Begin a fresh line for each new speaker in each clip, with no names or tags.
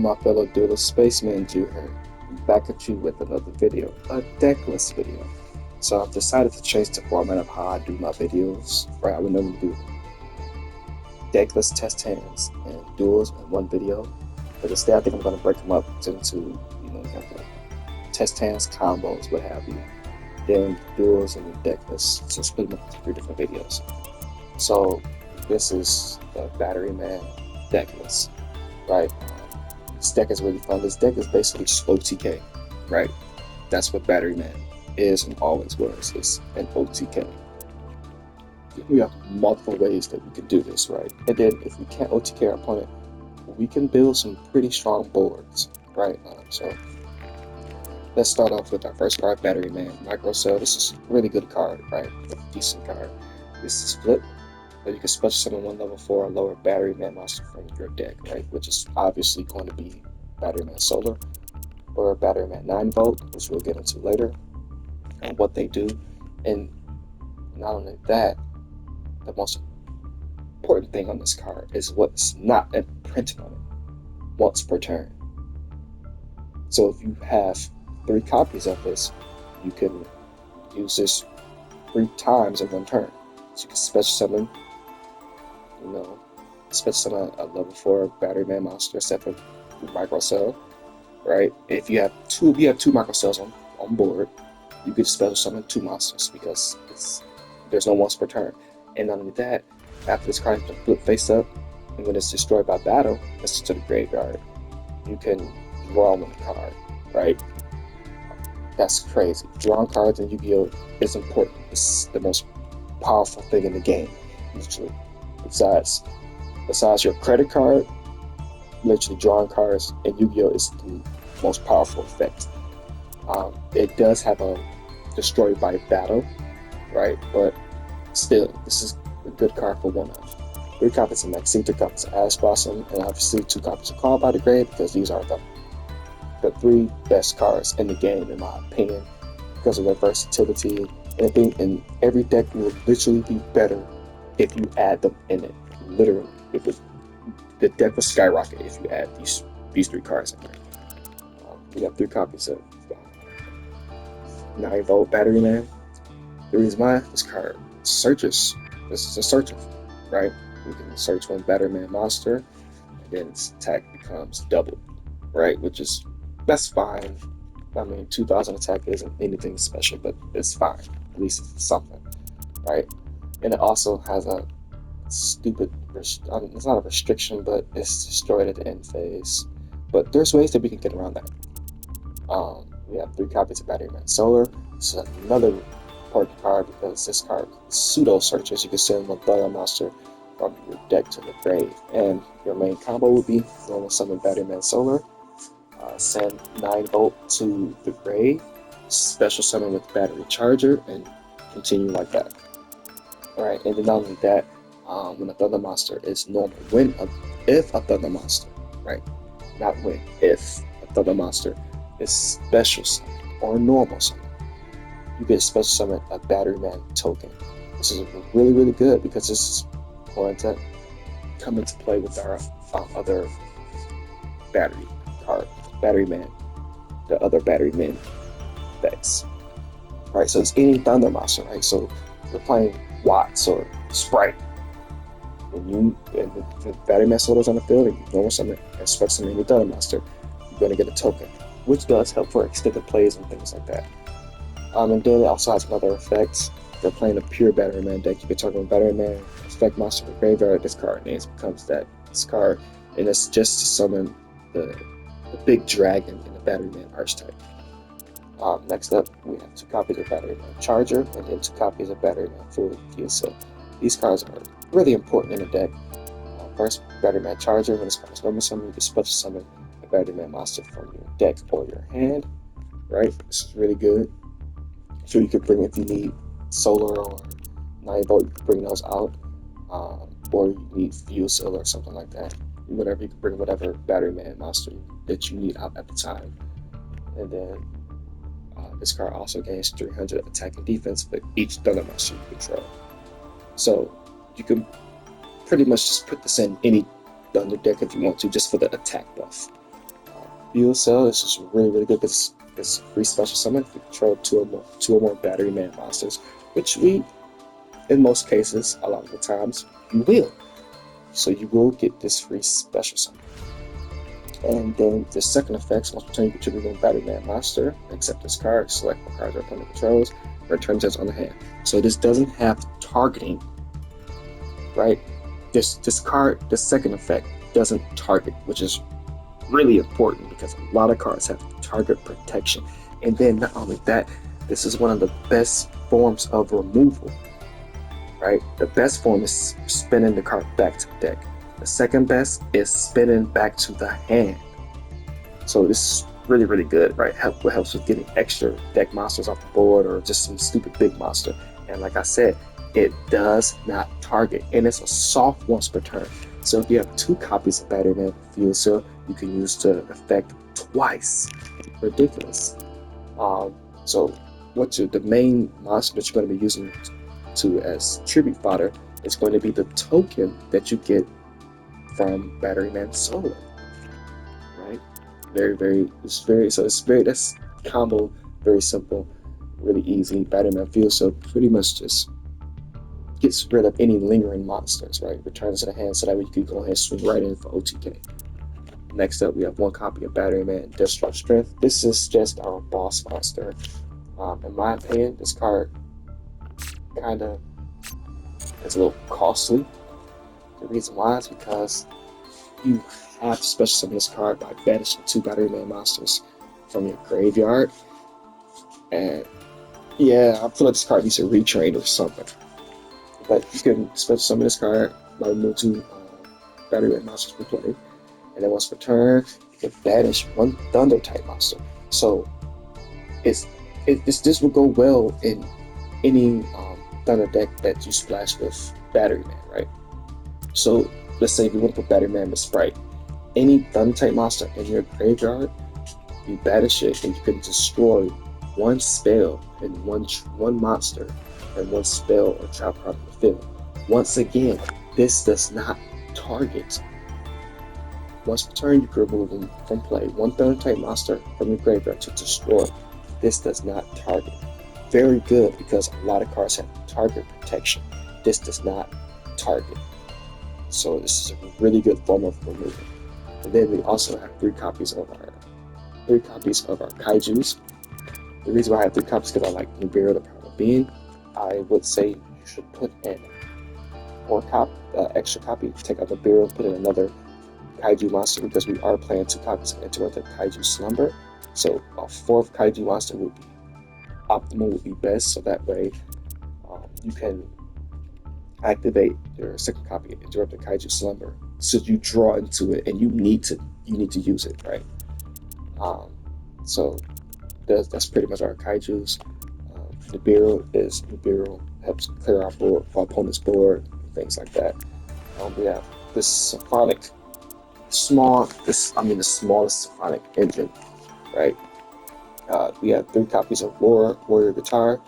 my fellow duelist spaceman here, back at you with another video, a decklist video. So I've decided to change the format of how I do my videos. Right, I would normally do decklist test hands and duels in one video, but instead I think I'm going to break them up into, you have like test hands, combos, what have you, then duels and decklist. So split them up into 3 different videos. So this is the Batteryman decklist, right? This deck is really fun. This deck is basically just OTK, right? That's what Batteryman is and always was. It's an OTK. We have multiple ways that we can do this, right? And then if we can't OTK our opponent, we can build some pretty strong boards, right? So let's start off with our first card, Batteryman Micro Cell. This is a really good card, right? A decent card. This is flip. So you can special summon one level 4 or lower Batteryman monster from your deck, right? Which is obviously going to be Batteryman Solar or Batteryman 9-volt, which we'll get into later, and what they do. And not only that, the most important thing on this card is what's not imprinted on it once per turn. So if you have 3 copies of this, you can use this 3 times in one turn. So you can special summon, special summon a level 4 Batteryman monster set for Micro Cell, right? If you have two Micro Cells on board, you could special summon 2 monsters because there's no once per turn. And not only that, after this card has been flipped face up, and when it's destroyed by battle, it's to the graveyard. You can draw one card, right? That's crazy. Drawing cards in Yu-Gi-Oh! Is important. It's the most powerful thing in the game, literally. Besides your credit card, literally drawing cards in Yu-Gi-Oh! Is the most powerful effect. It does have a destroy by battle, right? But still, this is a good card for one of. 3 copies of Maxine, 2 copies of Ash Blossom, and obviously 2 copies of Call by the Grave, because these are the 3 best cards in the game, in my opinion, because of their versatility. And every deck will literally be better if you add them in it. Literally, the deck will skyrocket if you add these 3 cards in there. We have 3 copies of 9-volt Batteryman. The reason why this card searches. This is a searcher, right? We can search one Batteryman monster, and then its attack becomes doubled, right? That's fine. I mean, 2000 attack isn't anything special, but it's fine. At least it's something, right? And it also has a stupid, it's not a restriction, but it's destroyed at the end phase. But there's ways that we can get around that. We have 3 copies of Batteryman Solar. This is another important card because this card pseudo searches. You can send one Thunder monster from your deck to the grave, and your main combo would be normal summon Batteryman Solar, send 9-volt to the grave, special summon with Battery Charger, and continue like that. Alright, and then not only that, when a Thunder monster is normal, if a Thunder monster, right? Not when, if a Thunder monster is special summon or normal summon, you get special summon a Batteryman token. This is really, really good because this is going to come into play with our other battery card, Batteryman, the other Batteryman decks. Right, so it's any Thunder monster, right? So you're playing Watts or Sprite. And the Batteryman Solar's on the field, and you normal summon and special summon any Thunder monster, you're going to get a token, which does help for extended plays and things like that. And then it also has another effect. If you're playing a pure Batteryman deck, you can target Batteryman, effect monster from the graveyard, this card names becomes this card, and it's just to summon the big dragon in the Batteryman archetype. Next up, we have 2 copies of Batteryman Charger, and then 2 copies of Batteryman Full Fuse. So these cards are really important in the deck. First, Batteryman Charger. When this card is normal summon, you can special summon a Batteryman monster from your deck or your hand. Right, this is really good. So you could bring, if you need Solar or 9-volt, you can bring those out, or you need Fuse Cell or something like that. Whatever, you can bring whatever Batteryman monster that you need out at the time. And then this card also gains 300 attack and defense for each Thunder monster you control. So you can pretty much just put this in any Thunder deck if you want to, just for the attack buff. Fuel Cell, this is really, really good. This free special summon. If you control two or more Batteryman monsters, which we, in most cases, a lot of the times, you will. So you will get this free special summon. And then the second effect, once per turn you contribute one Batteryman monster, except this card, select what cards your opponent controls, return this on the hand. So this doesn't have targeting, right? This card, the second effect, doesn't target, which is really important because a lot of cards have target protection. And then not only that, this is one of the best forms of removal, right? The best form is spinning the card back to the deck. The second best is spinning back to the hand. So this is really, really good, right? What helps with getting extra deck monsters off the board or just some stupid big monster. And like I said, it does not target, and it's a soft once per turn. So if you have 2 copies of Batteryman Fuel Cell, you can use the effect twice. Ridiculous. So the main monster that you're going to be using to as tribute fodder is going to be the token that you get from Batteryman Solo, right? That's combo, very simple, really easy. Batteryman Fuel Cell pretty much just gets rid of any lingering monsters, right? Returns to the hand so that way you can go ahead and swing right in for OTK. Next up, we have 1 copy of Batteryman Destroy Strength. This is just our boss monster. In my opinion, this card kind of is a little costly. The reason why is because you have to special summon this card by banishing 2 Batteryman monsters from your graveyard. And yeah, I feel like this card needs to retrain or something. But you can special summon this card by removing 2 Batteryman monsters per play. And then once per turn, you can banish 1 Thunder type monster. So this will go well in any Thunder deck that you splash with Batteryman, right? So let's say if you want to put Batteryman with Sprite, any Thunder type monster in your graveyard, you banish it and you can destroy 1 spell and one monster and 1 spell or trap card in the field. Once again, this does not target. Once per turn, you can remove them from play 1 Thunder type monster from your graveyard to destroy. This does not target. Very good because a lot of cards have target protection. This does not target. So this is a really good form of removal. And then we also have 3 copies of our kaijus. The reason why I have 3 copies is because I like Nibiru, the Power of Being. I would say you should put in 4 extra copy, take out the Nibiru, put in another kaiju monster because we are playing 2 copies of Interrupted Kaiju Slumber. So a 4th kaiju monster would be optimal, would be best. So that way you can activate your 2nd copy of Interrupted Kaiju Slumber. So you draw into it and you need to use it, right? So that's pretty much our kaijus. Nibiru helps clear our opponent's board, things like that. We have this Symphonic the smallest symphonic engine, right? We have 3 copies of Warrior Guitar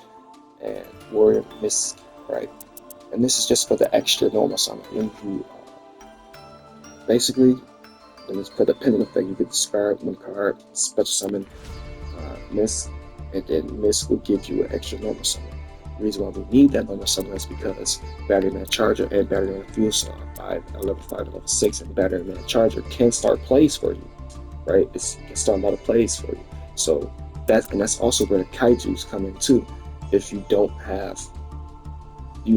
and Warrior Mist, right? And this is just for the extra normal summon. When you basically, when you put a pendant effect, you can discard 1 card, special summon Mist, and then Mist will give you an extra normal summon. The reason why we need that normal summon is because Batteryman Charger and Batteryman Fuel Cell are level 5 and level 6, and Batteryman Charger can start plays for you, right? It can start a lot of plays for you. So that's also where the kaijus come in too. If you don't have, if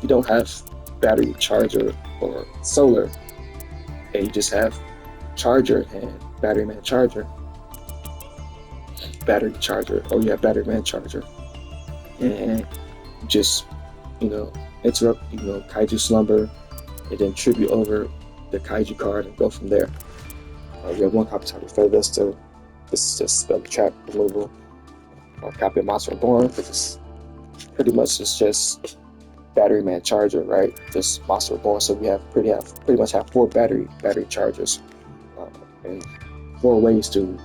you don't have battery charger or solar, and you just have charger and Batteryman Charger, battery charger, or you have Batteryman Charger, and just interrupt Kaiju Slumber, and then tribute over the Kaiju card and go from there. We have 1 copy of Refer Vista. This is just spell trap removal. 1 copy of Monster Reborn, which is pretty much just Batteryman Charger, right? Just Monster Reborn. So we pretty much have 4 battery chargers, and 4 ways to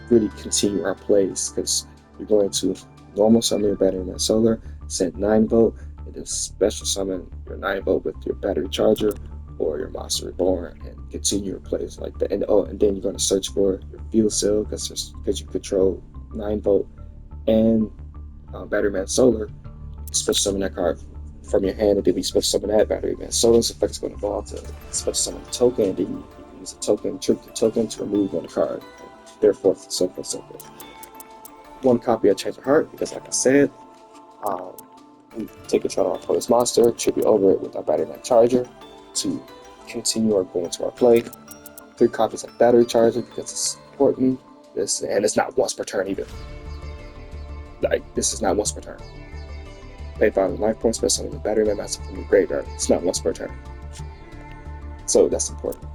really continue our plays, because you're going to normal summon your Batteryman Solar, send 9 volt, and then special summon your 9 volt with your battery charger, or your Monster Reborn and continue your plays like that. And then you're going to search for your fuel cell because you control 9-volt and Batteryman Solar. Special summon that card from your hand, and then we special summon that Batteryman Solar's effect is going to go out to special summon the token, and then you can use a token, tribute the token to remove one card. Therefore, so forth, so forth. One copy of Change of Heart because, like I said, we take control of our opponent's monster, tribute over it with our Batteryman Charger to continue or go into our play. 3 copies of Battery Charger because it's important. And it's not once per turn either. Like, this is not once per turn. Pay 5 life points, special summon the Batteryman Master from the graveyard. It's not once per turn. So that's important.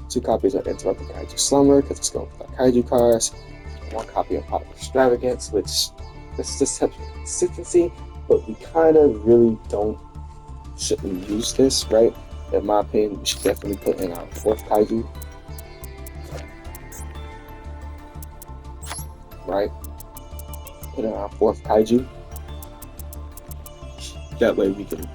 2 copies of Interrupted Kaiju Slumber because it's going with our Kaiju cards. 1 copy of Pop Extravagance, which this just helps with consistency, but we kind of really shouldn't use this, right? In my opinion, we should definitely put in our 4th Kaiju. Right? Put in our 4th Kaiju. That way we can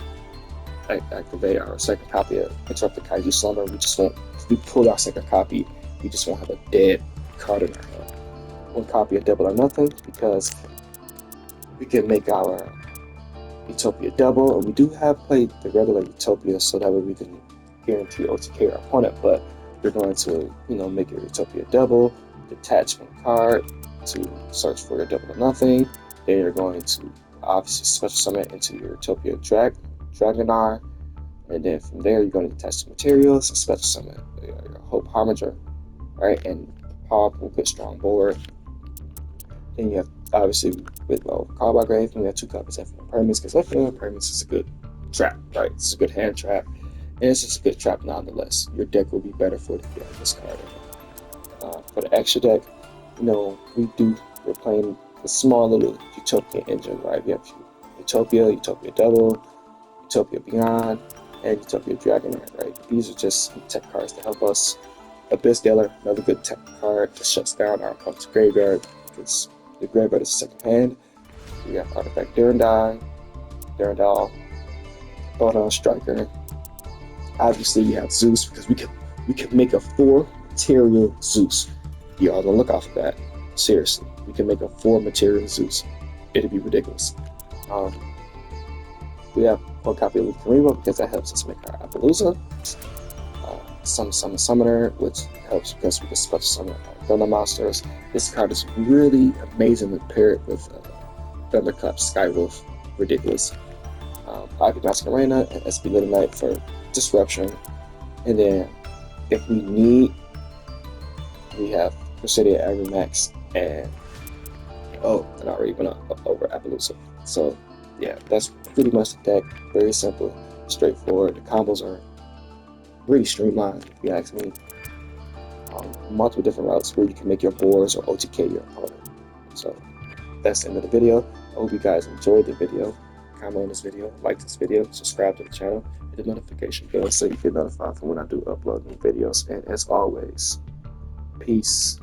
activate our 2nd copy of Interrupted Kaiju Slumber. If we pull our 2nd copy, we just won't have a dead card in our hand. 1 copy of Double or Nothing because we can make our Utopia double, and we do have played the regular Utopia, so that way we can guarantee OTK our opponent, but we're going to, make your Utopia double, detach 1 card to search for your Double or Nothing. Then you're going to obviously special summon it into your Utopia Dragonar, and then from there you're going to detach the materials and special summon your Hope Harbinger, right? And powerful, good, strong board. Then you have, obviously, with card by grave, we have 2 copies of Infinite Permanence because Infinite Permanence is a good trap, right? It's a good hand trap, and it's just a good trap nonetheless. Your deck will be better for it if you have this card in. For the extra deck, we're playing a small little Utopia engine, right? We have Utopia Double, Utopia Beyond, and Utopia Dragonair, right? These are just tech cards to help us. Abyss Dealer, another good tech card that shuts down our opponent's graveyard because the graveyard is 2nd hand. We have Artifact Durandal, Photon Striker. Obviously, we have Zeus because we can make a 4 material Zeus. You're on the lookout for that. Seriously, we can make a 4 material Zeus. It'd be ridiculous. We have 1 copy of Lucarima because that helps us make our Appaloosa. Summoner, which helps because we can special summon our Thunder Monsters. This card is really amazing when paired with Thunderclap, Skywolf, ridiculous. Ivy Masquerena and SB Little Knight for disruption. And then, if we need, we have Presidia Agrimax and I already went over Appaloosa. So, yeah, that's pretty much the deck. Very simple, straightforward. The combos are really streamlined, if you ask me. Multiple different routes where you can make your boards or OTK your opponent. So that's the end of the video. I hope you guys enjoyed the video. Comment on this video, like this video, subscribe to the channel, hit the notification bell so you get notified from when I do upload new videos. And as always, peace.